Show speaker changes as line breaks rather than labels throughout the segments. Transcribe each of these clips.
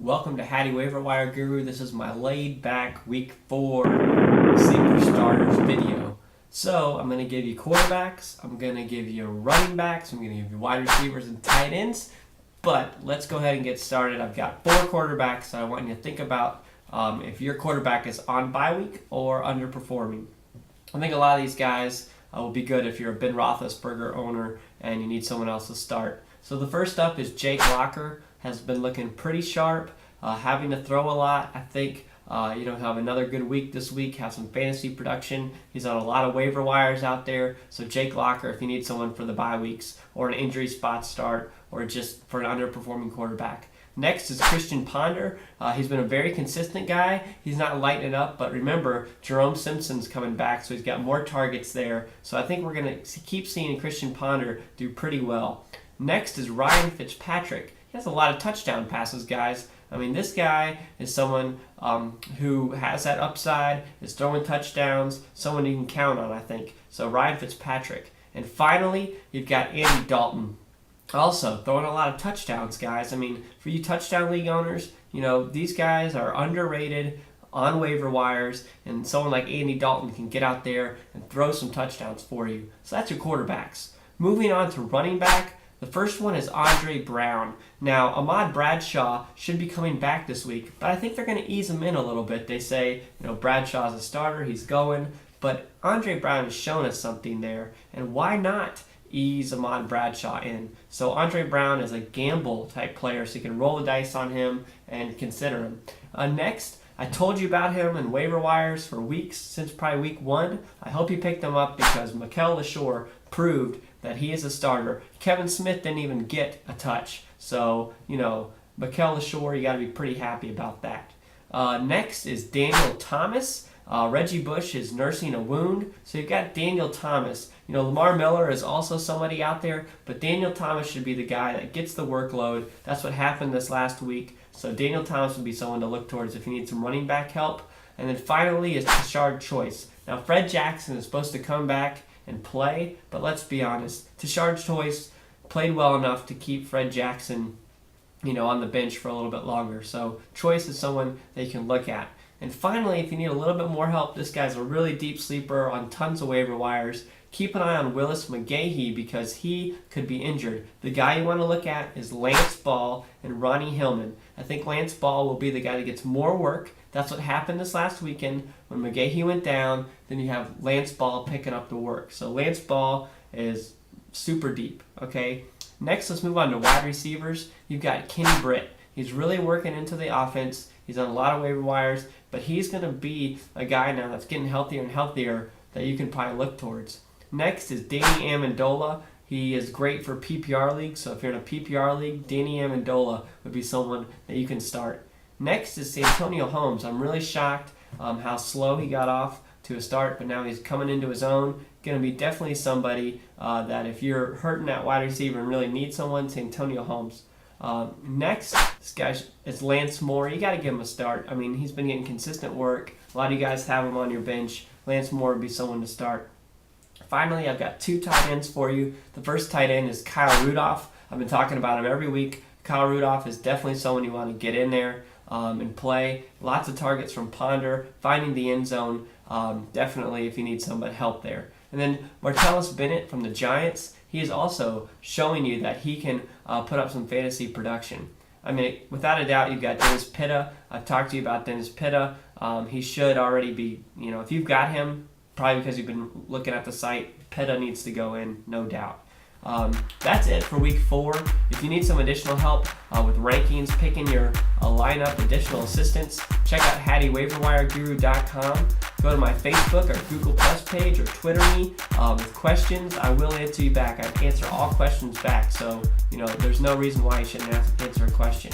Welcome to Hatty Waiver Wire Guru. This is my laid back week 4 sleeper starters video. So I'm going to give you quarterbacks, I'm going to give you running backs, I'm going to give you wide receivers and tight ends. But let's go ahead and get started. I've got 4 quarterbacks that I want you to think about if your quarterback is on bye week or underperforming. I think a lot of these guys will be good if you're a Ben Roethlisberger owner and you need someone else to start. So the first up is Jake Locker. Has been looking pretty sharp, having to throw a lot. I think he'll have another good week this week, have some fantasy production. He's on a lot of waiver wires out there. So Jake Locker, if you need someone for the bye weeks or an injury spot start or just for an underperforming quarterback. Next is Christian Ponder. He's been a very consistent guy. He's not lighting it up, but remember, Jerome Simpson's coming back, so he's got more targets there. So I think we're going to keep seeing Christian Ponder do pretty well. Next is Ryan Fitzpatrick. He has a lot of touchdown passes, guys. I mean, this guy is someone who has that upside, is throwing touchdowns, someone you can count on, I think. So Ryan Fitzpatrick. And finally, you've got Andy Dalton. Also, throwing a lot of touchdowns, guys. I mean, for you touchdown league owners, these guys are underrated on waiver wires, and someone like Andy Dalton can get out there and throw some touchdowns for you. So that's your quarterbacks. Moving on to running back. The first one is Andre Brown. Now, Ahmad Bradshaw should be coming back this week, but I think they're going to ease him in a little bit. They say, Bradshaw's a starter, he's going, but Andre Brown has shown us something there, and why not ease Ahmad Bradshaw in? So Andre Brown is a gamble type player, so you can roll the dice on him and consider him. Next, I told you about him in waiver wires for weeks, since probably week 1. I hope you picked him up because Mikel LaShore proved that he is a starter. Kevin Smith didn't even get a touch. So, Mikel LaShore, you got to be pretty happy about that. Next is Daniel Thomas. Reggie Bush is nursing a wound. So you've got Daniel Thomas. Lamar Miller is also somebody out there, but Daniel Thomas should be the guy that gets the workload. That's what happened this last week. So Daniel Thomas would be someone to look towards if you need some running back help. And then finally is Tashard Choice. Now, Fred Jackson is supposed to come back and play, but let's be honest, Tashard Choice played well enough to keep Fred Jackson, on the bench for a little bit longer. So Choice is someone that you can look at. And finally, if you need a little bit more help, this guy's a really deep sleeper on tons of waiver wires. Keep an eye on Willis McGahee because he could be injured. The guy you want to look at is Lance Ball and Ronnie Hillman. I think Lance Ball will be the guy that gets more work. That's what happened this last weekend. When McGahee went down, then you have Lance Ball picking up the work. So Lance Ball is super deep, okay? Next, let's move on to wide receivers. You've got Kenny Britt. He's really working into the offense. He's on a lot of waiver wires, but he's going to be a guy now that's getting healthier and healthier that you can probably look towards. Next is Danny Amendola. He is great for PPR leagues, so if you're in a PPR league, Danny Amendola would be someone that you can start. Next is Santonio Holmes. I'm really shocked how slow he got off to a start, but now he's coming into his own. Going to be definitely somebody that if you're hurting at wide receiver and really need someone, Santonio Holmes. Next, this guy is Lance Moore. You got to give him a start. I mean, he's been getting consistent work. A lot of you guys have him on your bench. Lance Moore would be someone to start. Finally, I've got 2 tight ends for you. The first tight end is Kyle Rudolph. I've been talking about him every week. Kyle Rudolph is definitely someone you want to get in there and play. Lots of targets from Ponder, finding the end zone, definitely if you need some help there. And then Martellus Bennett from the Giants, he is also showing you that he can put up some fantasy production. I mean, without a doubt, you've got Dennis Pitta. I've talked to you about Dennis Pitta. He should already be, if you've got him, probably because you've been looking at the site, Pitta needs to go in, no doubt. That's it for week 4. If you need some additional help with rankings, picking your lineup, additional assistance, check out hattywaiverwireguru.com. Go to my Facebook or Google Plus page or Twitter me with questions. I will answer you back. I answer all questions back, so there's no reason why you shouldn't answer a question.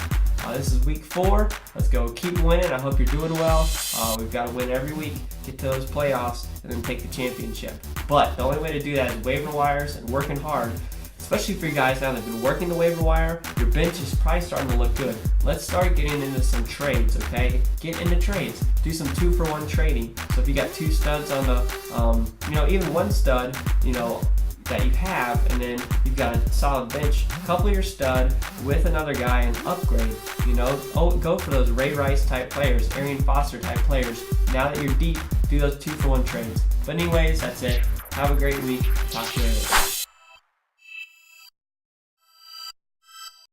This is week 4. Let's go keep winning. I hope you're doing well. We've got to win every week, get to those playoffs, and then take the championship. But the only way to do that is waiver wires and working hard, especially for you guys now that have been working the waiver wire. Your bench is probably starting to look good. Let's start getting into some trades, okay? Get into trades. Do some 2-for-1 trading. So if you got 2 studs on the, even 1 stud, that you have, and then you've got a solid bench. Couple your stud with another guy and upgrade. Go for those Ray Rice type players, Arian Foster type players. Now that you're deep, do those 2-for-1 trades. But anyways, that's it. Have a great week. Talk to you later.